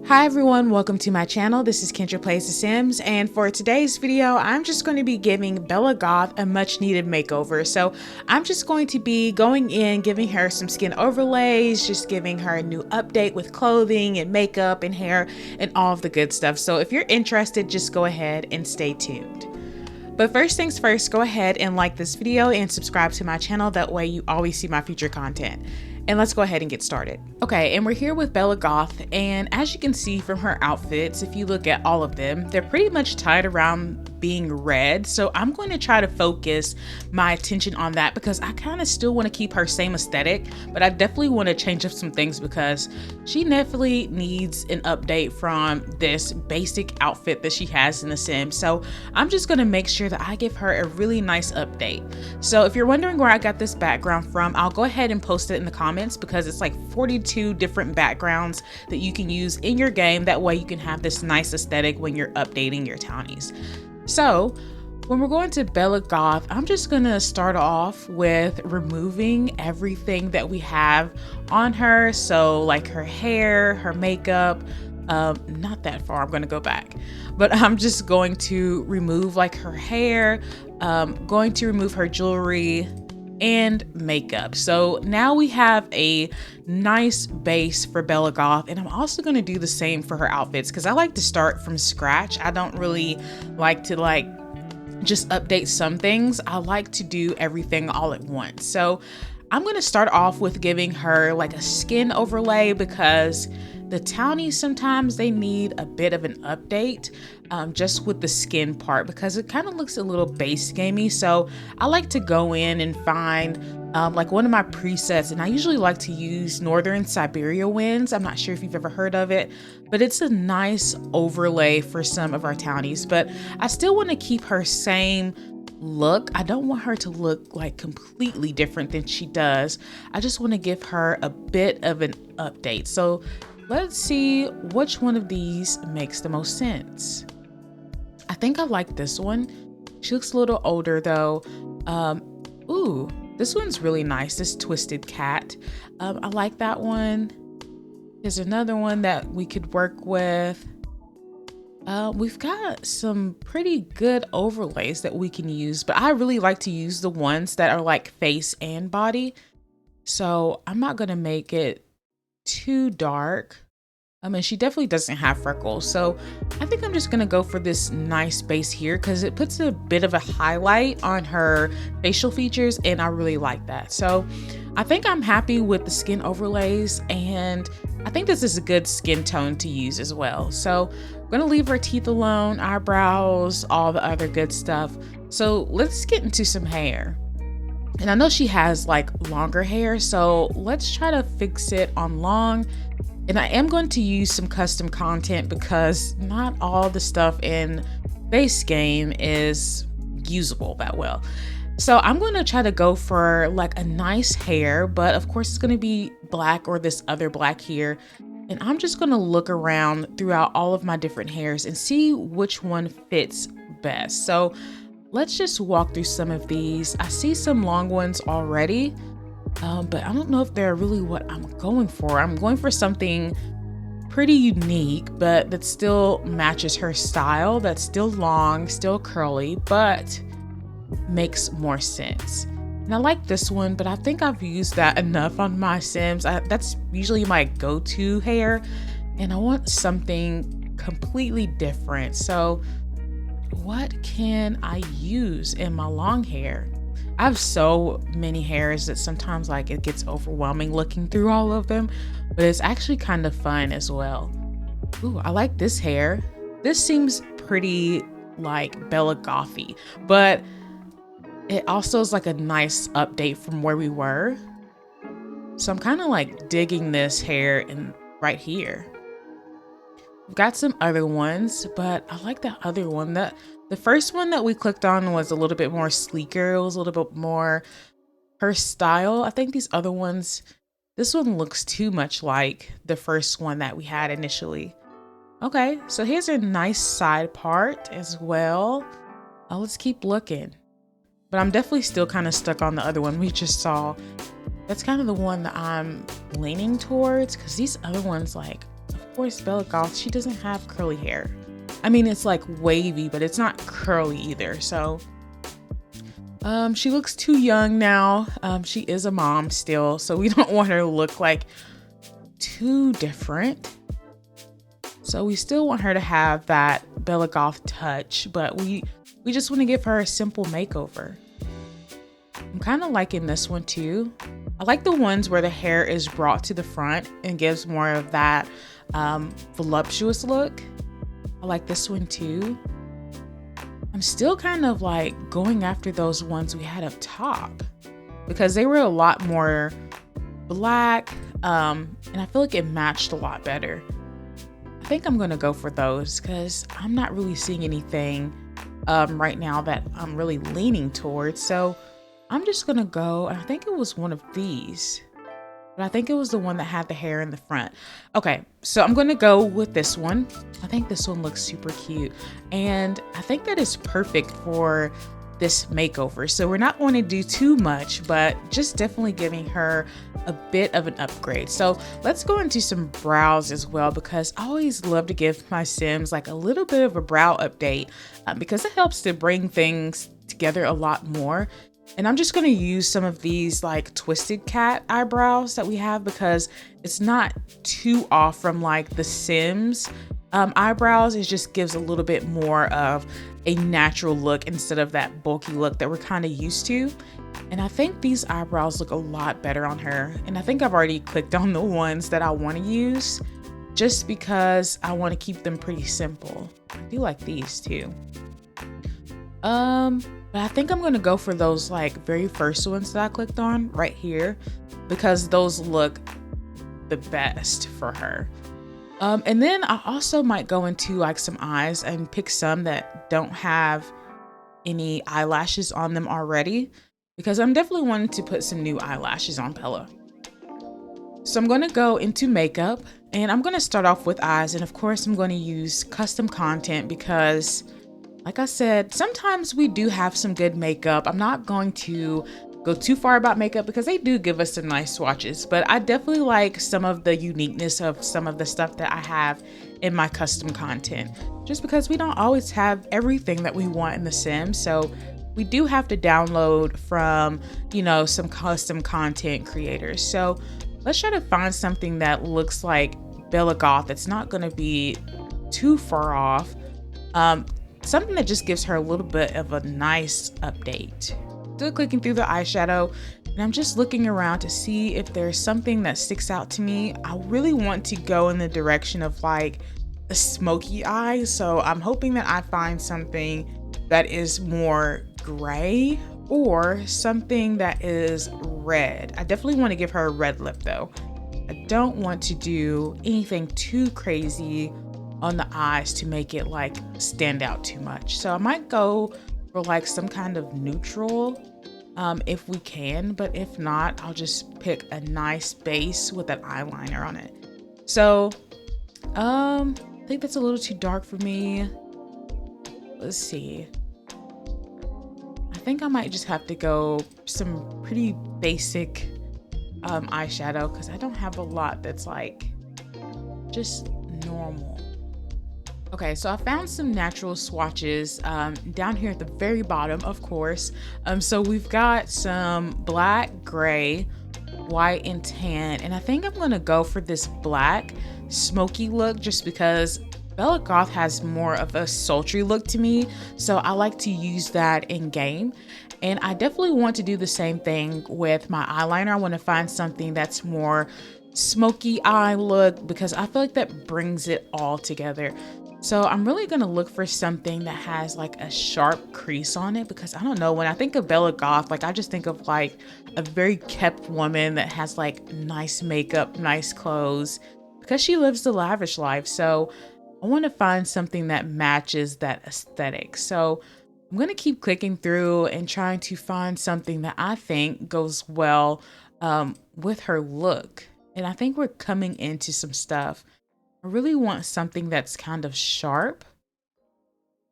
Hi everyone, welcome to my channel. This is Kendra Plays The Sims, and for today's video, I'm just going to be giving Bella Goth a much needed makeover. So I'm just going to be going in, giving her some skin overlays, just giving her a new update with clothing and makeup and hair and all of the good stuff. So if you're interested, just go ahead and stay tuned. But first things first, go ahead and like this video and subscribe to my channel. That way you always see my future content. And let's go ahead and get started. Okay, and we're here with Bella Goth, and as you can see from her outfits, if you look at all of them, they're pretty much tied around being red. So I'm going to try to focus my attention on that because I kind of still want to keep her same aesthetic, but I definitely want to change up some things because she definitely needs an update from this basic outfit that she has in The Sims. So I'm just going to make sure that I give her a really nice update. So if you're wondering where I got this background from, I'll go ahead and post it in the comments because it's like 42 different backgrounds that you can use in your game. That way you can have this nice aesthetic when you're updating your townies. So when we're going to Bella Goth, I'm just gonna start off with removing everything that we have on her. So like her hair, her makeup, not that far, I'm gonna go back, but I'm just going to remove like her hair, going to remove her jewelry and makeup. So now we have a nice base for Bella Goth, and I'm also going to do the same for her outfits because I like to start from scratch. I don't really like to just update some things. I like to do everything all at once. So I'm going to start off with giving her like a skin overlay because the townies sometimes they need a bit of an update just with the skin part because it kind of looks a little base gamey. So I like to go in and find like one of my presets, and I usually like to use Northern Siberia winds. I'm not sure if you've ever heard of it, but it's a nice overlay for some of our townies, but I still want to keep her same look. I don't want her to look like completely different than she does. I just want to give her a bit of an update. So let's see which one of these makes the most sense. I think I like this one. She looks a little older though. Ooh, this one's really nice, this twisted cat. I like that one. There's another one that we could work with. We've got some pretty good overlays that we can use, but I really like to use the ones that are like face and body. So I'm not gonna make it too dark. I mean, she definitely doesn't have freckles, so I think I'm just gonna go for this nice base here because it puts a bit of a highlight on her facial features, and I really like that. So I think I'm happy with the skin overlays, and I think this is a good skin tone to use as well. So I'm gonna leave her teeth alone, eyebrows, all the other good stuff. So let's get into some hair. And I know she has like longer hair, so let's try to fix it on long. And I am going to use some custom content because not all the stuff in base game is usable that well. So I'm going to try to go for like a nice hair, but of course it's going to be black or this other black here. And I'm just going to look around throughout all of my different hairs and see which one fits best. So let's just walk through some of these. I see some long ones already. But I don't know if they're really what I'm going for. I'm going for something pretty unique, but that still matches her style. That's still long, still curly, but makes more sense. And I like this one, but I think I've used that enough on my Sims. That's usually my go-to hair, and I want something completely different. So what can I use in my long hair? I have so many hairs that sometimes like it gets overwhelming looking through all of them, but it's actually kind of fun as well. Ooh, I like this hair. This seems pretty like Bella Gothy, but it also is like a nice update from where we were. So I'm kind of like digging this hair in right here. We've got some other ones, but I like that other one. The first one that we clicked on was a little bit more sleeker. It was a little bit more her style. I think these other ones, this one looks too much like the first one that we had initially. Okay, so here's a nice side part as well. Let's keep looking. But I'm definitely still kind of stuck on the other one we just saw. That's kind of the one that I'm leaning towards because these other ones, like, of of course, Bella Goth, she doesn't have curly hair. I mean, it's like wavy, but it's not curly either. So she looks too young now. She is a mom still, so we don't want her to look like too different. So we still want her to have that Bella Goth touch, but we just want to give her a simple makeover. I'm kind of liking this one too. I like the ones where the hair is brought to the front and gives more of that voluptuous look. I like this one too. I'm still kind of like going after those ones we had up top because they were a lot more black, and I feel like it matched a lot better. I think I'm gonna go for those because I'm not really seeing anything right now that I'm really leaning towards. So I'm just gonna go, and I think it was one of these, but I think it was the one that had the hair in the front. Okay, so I'm gonna go with this one. I think this one looks super cute, and I think that is perfect for this makeover. So we're not going to do too much, but just definitely giving her a bit of an upgrade. So let's go into some brows as well, because I always love to give my Sims like a little bit of a brow update because it helps to bring things together a lot more. And I'm just going to use some of these like twisted cat eyebrows that we have because it's not too off from like the Sims eyebrows. It just gives a little bit more of a natural look instead of that bulky look that we're kind of used to. And I think these eyebrows look a lot better on her. And I think I've already clicked on the ones that I want to use just because I want to keep them pretty simple. I do like these too. But I think I'm going to go for those like very first ones that I clicked on right here because those look the best for her. And then I also might go into like some eyes and pick some that don't have any eyelashes on them already because I'm definitely wanting to put some new eyelashes on Bella. So I'm going to go into makeup and I'm going to start off with eyes. And of course I'm going to use custom content because like I said, sometimes we do have some good makeup. I'm not going to go too far about makeup because they do give us some nice swatches, but I definitely like some of the uniqueness of some of the stuff that I have in my custom content, just because we don't always have everything that we want in The Sims. So we do have to download from, you know, some custom content creators. So let's try to find something that looks like Bella Goth. It's not going to be too far off. Something that just gives her a little bit of a nice update. Still clicking through the eyeshadow, and I'm just looking around to see if there's something that sticks out to me. I really want to go in the direction of like a smoky eye, so I'm hoping that I find something that is more gray or something that is red. I definitely want to give her a red lip though. I don't want to do anything too crazy on the eyes to make it like stand out too much. So I might go for like some kind of neutral if we can, but if not, I'll just pick a nice base with an eyeliner on it. So I think that's a little too dark for me. Let's see. I think I might just have to go some pretty basic eyeshadow because I don't have a lot that's like just normal. Okay, so I found some natural swatches down here at the very bottom, of course. So we've got some black, gray, white, and tan. And I think I'm gonna go for this black smoky look just because Bella Goth has more of a sultry look to me. So I like to use that in game. And I definitely want to do the same thing with my eyeliner. I want to find something that's more smoky eye look because I feel like that brings it all together. So I'm really gonna look for something that has like a sharp crease on it because I don't know, when I think of Bella Goth, like I just think of like a very kept woman that has like nice makeup, nice clothes because she lives the lavish life. So I want to find something that matches that aesthetic. So I'm gonna keep clicking through and trying to find something that I think goes well with her look. And I think we're coming into some stuff. I really want something that's kind of sharp.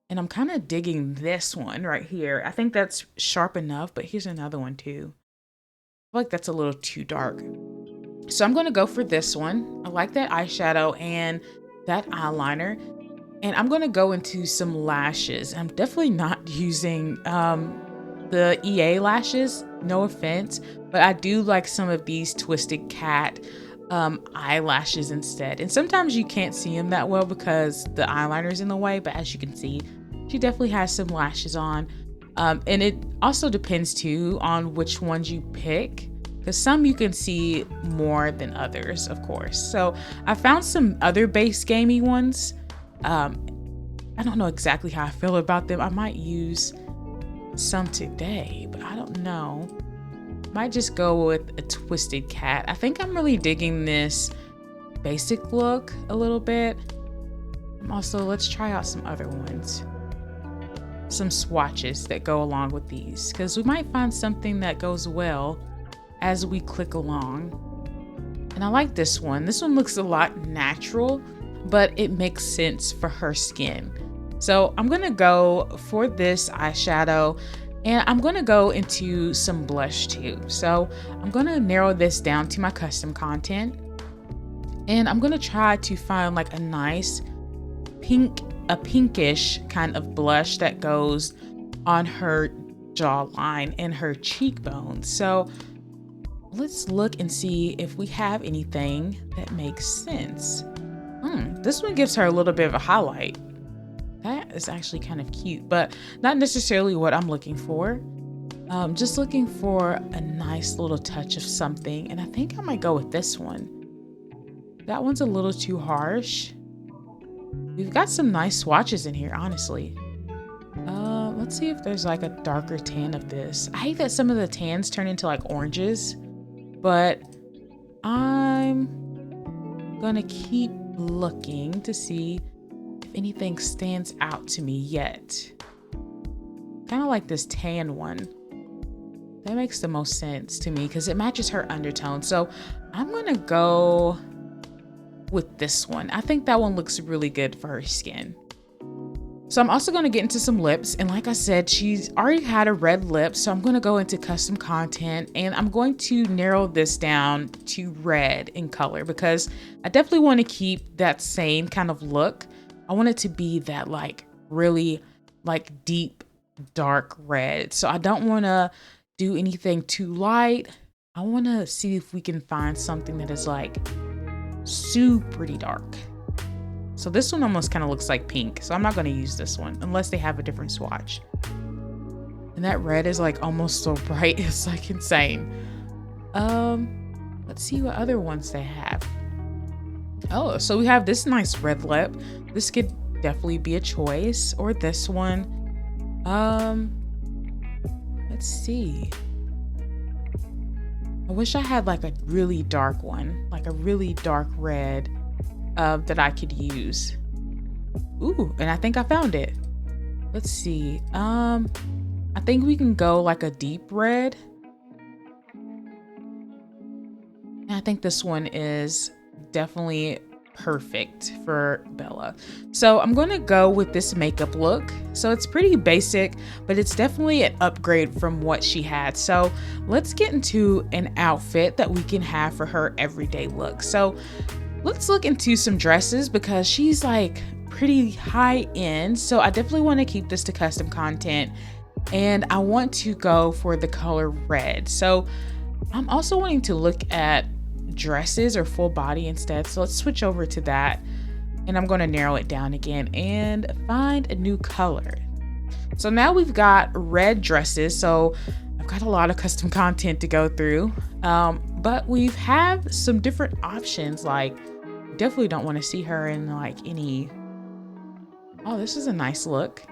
And I'm kind of digging this one right here. I think that's sharp enough, but here's another one too. I feel like that's a little too dark. So I'm going to go for this one. I like that eyeshadow and that eyeliner. And I'm going to go into some lashes. I'm definitely not using the EA lashes, no offense, but I do like some of these Twisted Cat eyelashes instead. And sometimes you can't see them that well because the eyeliner's in the way, but as you can see, she definitely has some lashes on. And it also depends too on which ones you pick, because some you can see more than others, of course. So I found some other base gamey ones. I don't know exactly how I feel about them. I might use some today, but I don't know. Might just go with a Twisted Cat. I think I'm really digging this basic look a little bit. Also, let's try out some other ones. Some swatches that go along with these, because we might find something that goes well as we click along. And I like this one. This one looks a lot natural, but it makes sense for her skin. So I'm gonna go for this eyeshadow, and I'm gonna go into some blush too. So I'm gonna narrow this down to my custom content, and I'm gonna try to find like a nice pinkish kind of blush that goes on her jawline and her cheekbones. So let's look and see if we have anything that makes sense. This one gives her a little bit of a highlight. That is actually kind of cute, but not necessarily what I'm looking for. Just looking for a nice little touch of something, and I think I might go with this one. That one's a little too harsh. We've got some nice swatches in here, honestly. Let's see if there's like a darker tan of this. I hate that some of the tans turn into like oranges, but I'm gonna keep looking to see if anything stands out to me yet. Kind of like this tan one. That makes the most sense to me because it matches her undertone. So I'm gonna go with this one. I think that one looks really good for her skin. So I'm also going to get into some lips, and like I said, she's already had a red lip, so I'm going to go into custom content, and I'm going to narrow this down to red in color because I definitely want to keep that same kind of look. I want it to be that like really like deep dark red. So I don't want to do anything too light. I want to see if we can find something that is like super dark. So this one almost kind of looks like pink, so I'm not going to use this one unless they have a different swatch. And that red is like almost so bright, it's like insane. Let's see what other ones they have. Oh, so we have this nice red lip. This could definitely be a choice, or this one. Let's see. I wish I had like a really dark one, like a really dark red that I could use. Ooh, and I think I found it. Let's see. I think we can go like a deep red. And I think this one is definitely perfect for Bella. So I'm going to go with this makeup look. So it's pretty basic, but it's definitely an upgrade from what she had. So let's get into an outfit that we can have for her everyday look. So let's look into some dresses because she's like pretty high end. So I definitely want to keep this to custom content, and I want to go for the color red. So I'm also wanting to look at dresses or full body instead. So let's switch over to that, and I'm going to narrow it down again and find a new color. So now we've got red dresses. So I've got a lot of custom content to go through, but we have some different options. Like, definitely don't want to see her in like any. Oh, this is a nice look.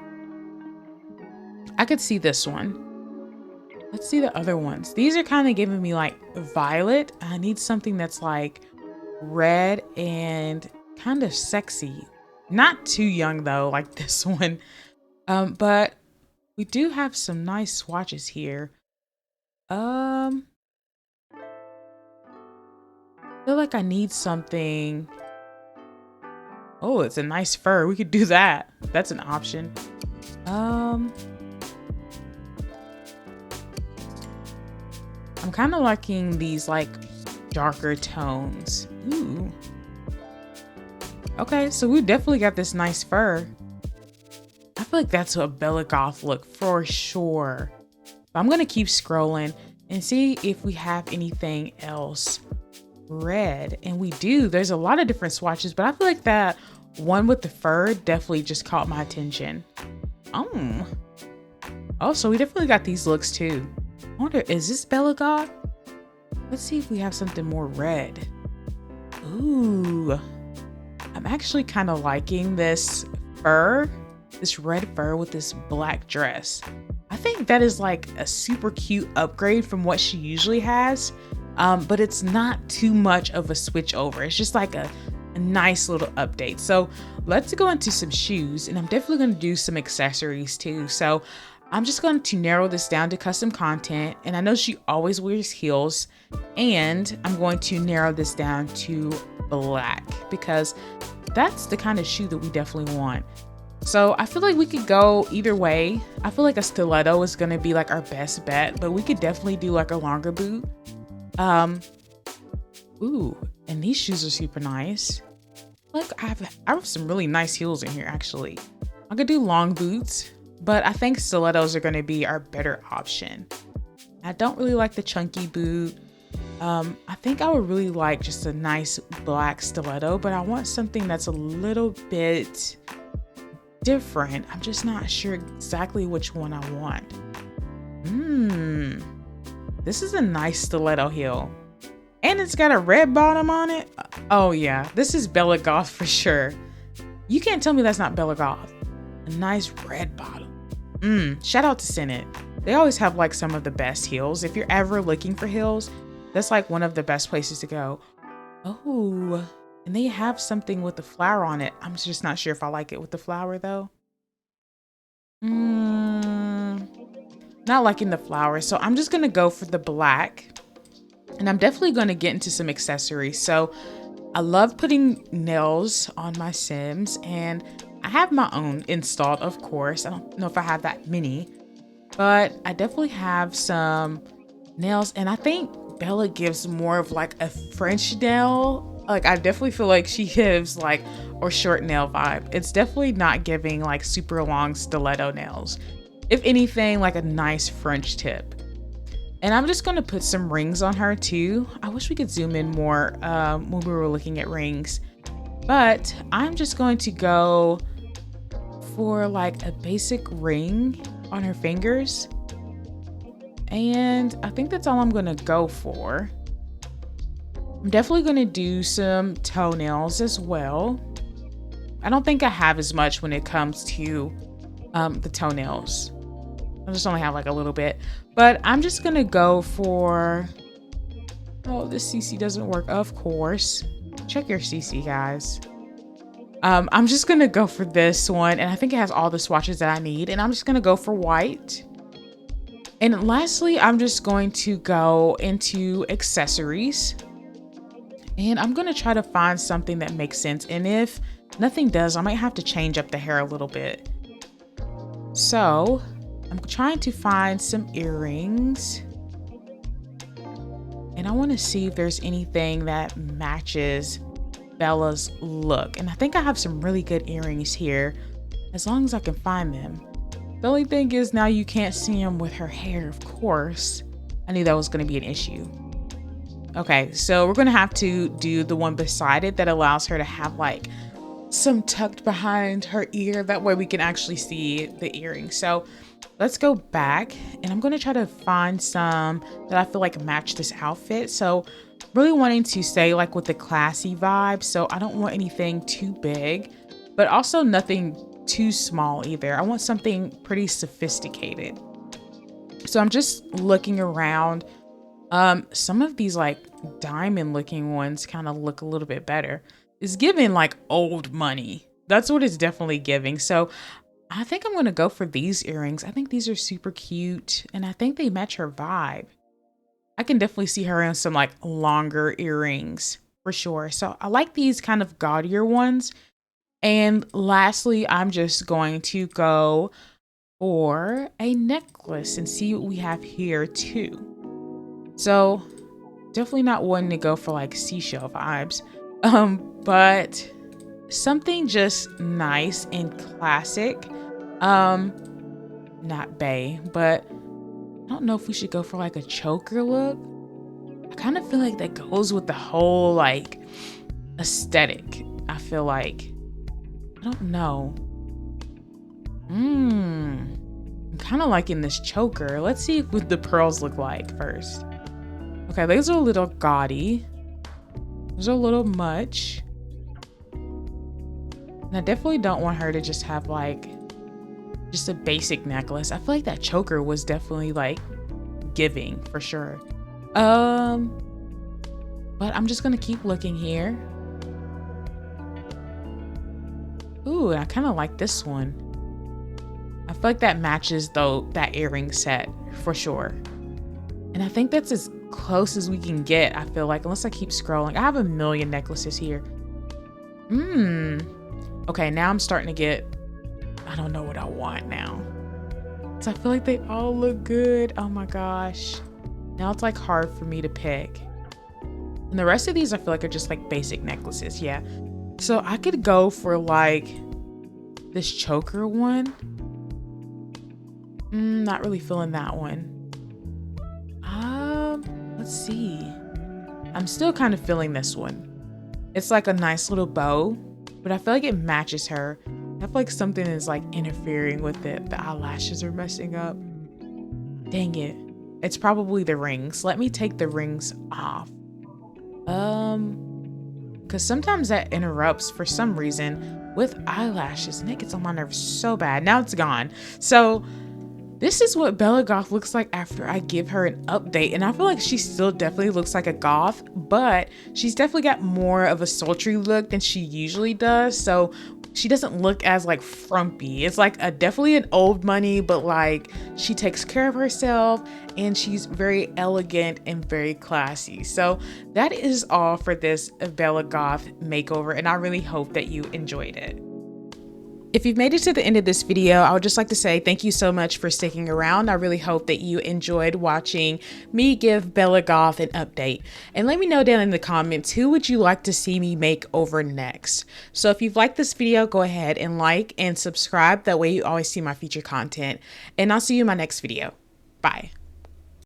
I could see this one. Let's see the other ones. These are kind of giving me like violet. I need something that's like red and kind of sexy. Not too young though, like this one. But we do have some nice swatches here. I feel like I need something. Oh, it's a nice fur. We could do that. That's an option. I'm kind of liking these like darker tones. Ooh. Okay, so we definitely got this nice fur. I feel like that's a Bella Goth look for sure. But I'm gonna keep scrolling and see if we have anything else red. And we do. There's a lot of different swatches, but I feel like that one with the fur definitely just caught my attention. Oh, so we definitely got these looks too. I wonder, is this Bella Goth? Let's see if we have something more red. Ooh, I'm actually kind of liking this fur, this red fur with this black dress. I think that is like a super cute upgrade from what she usually has, but it's not too much of a switch over. It's just like a nice little update. So let's go into some shoes, and I'm definitely going to do some accessories too. So I'm just going to narrow this down to custom content, and I know she always wears heels, and I'm going to narrow this down to black because that's the kind of shoe that we definitely want. So I feel like we could go either way. I feel like a stiletto is going to be like our best bet, but we could definitely do like a longer boot. Ooh, and these shoes are super nice. Look, I have some really nice heels in here actually. I could do long boots, but I think stilettos are going to be our better option. I don't really like the chunky boot. I think I would really like just a nice black stiletto, but I want something that's a little bit different. I'm just not sure exactly which one I want. This is a nice stiletto heel. And it's got a red bottom on it. Oh yeah, this is Bella Goth for sure. You can't tell me that's not Bella Goth. A nice red bottom. Shout out to Senate. They always have like some of the best heels. If you're ever looking for heels, that's like one of the best places to go. Oh, and they have something with the flower on it. I'm just not sure if I like it with the flower though. Not liking the flower. So I'm just gonna go for the black. And I'm definitely going to get into some accessories. So I love putting nails on my Sims, and I have my own installed, of course. I don't know if I have that many, but I definitely have some nails. And I think Bella gives more of like a French nail. Like I definitely feel like she gives like, or short nail vibe. It's definitely not giving like super long stiletto nails. If anything, like a nice French tip. And I'm just gonna put some rings on her too. I wish we could zoom in more when we were looking at rings. But I'm just going to go for like a basic ring on her fingers. And I think that's all I'm gonna go for. I'm definitely gonna do some toenails as well. I don't think I have as much when it comes to the toenails. I just only have like a little bit, but I'm just gonna go for, oh, this CC doesn't work, of course. Check your CC, guys. I'm just gonna go for this one, and I think it has all the swatches that I need, and I'm just gonna go for white. And lastly, I'm just going to go into accessories, and I'm gonna try to find something that makes sense, and if nothing does, I might have to change up the hair a little bit. So I'm trying to find some earrings, and I want to see if there's anything that matches Bella's look. And I think I have some really good earrings here, as long as I can find them. The only thing is now you can't see them with her hair, of course. I knew that was going to be an issue. Okay, so we're going to have to do the one beside it that allows her to have like some tucked behind her ear. That way we can actually see the earring. So let's go back, and I'm going to try to find some that I feel like match this outfit. So really wanting to stay like with the classy vibe. So I don't want anything too big, but also nothing too small either. I want something pretty sophisticated. So I'm just looking around. Some of these like diamond looking ones kind of look a little bit better. It's giving like old money. That's what it's definitely giving. So I think I'm going to go for these earrings. I think these are super cute, and I think they match her vibe. I can definitely see her in some like longer earrings for sure. So I like these kind of gaudier ones. And lastly, I'm just going to go for a necklace and see what we have here too. So Definitely not wanting to go for like seashell vibes. But something just nice and classic. Not bae, but I don't know if we should go for like a choker look. I kind of feel like that goes with the whole like aesthetic. I feel like, I don't know. I'm kind of liking this choker. Let's see what the pearls look like first. Okay, these are a little gaudy. Those are a little much. And I definitely don't want her to just have like just a basic necklace. I feel like that choker was definitely like giving for sure. But I'm just gonna keep looking here. Ooh, I kind of like this one. I feel like that matches though that earring set for sure. And I think that's as close as we can get, I feel like, unless I keep scrolling. I have a million necklaces here. Okay, now I'm starting to get, I don't know what I want now. So I feel like they all look good. Oh my gosh. Now it's like hard for me to pick. And the rest of these I feel like are just like basic necklaces, yeah. So I could go for like this choker one. Not really feeling that one. Let's see. I'm still kind of feeling this one. It's like a nice little bow, but I feel like it matches her. I feel like something is like interfering with it. The eyelashes are messing up. Dang it. It's probably the rings. Let me take the rings off. Because sometimes that interrupts for some reason with eyelashes and it gets on my nerves so bad. Now it's gone. So this is what Bella Goth looks like after I give her an update. And I feel like she still definitely looks like a goth, but she's definitely got more of a sultry look than she usually does. So she doesn't look as like frumpy. It's like definitely an old money, but like she takes care of herself and she's very elegant and very classy. So that is all for this Bella Goth makeover. And I really hope that you enjoyed it. If you've made it to the end of this video, I would just like to say thank you so much for sticking around. I really hope that you enjoyed watching me give Bella Goth an update. And let me know down in the comments, who would you like to see me make over next? So if you've liked this video, go ahead and like and subscribe. That way you always see my future content. And I'll see you in my next video. Bye.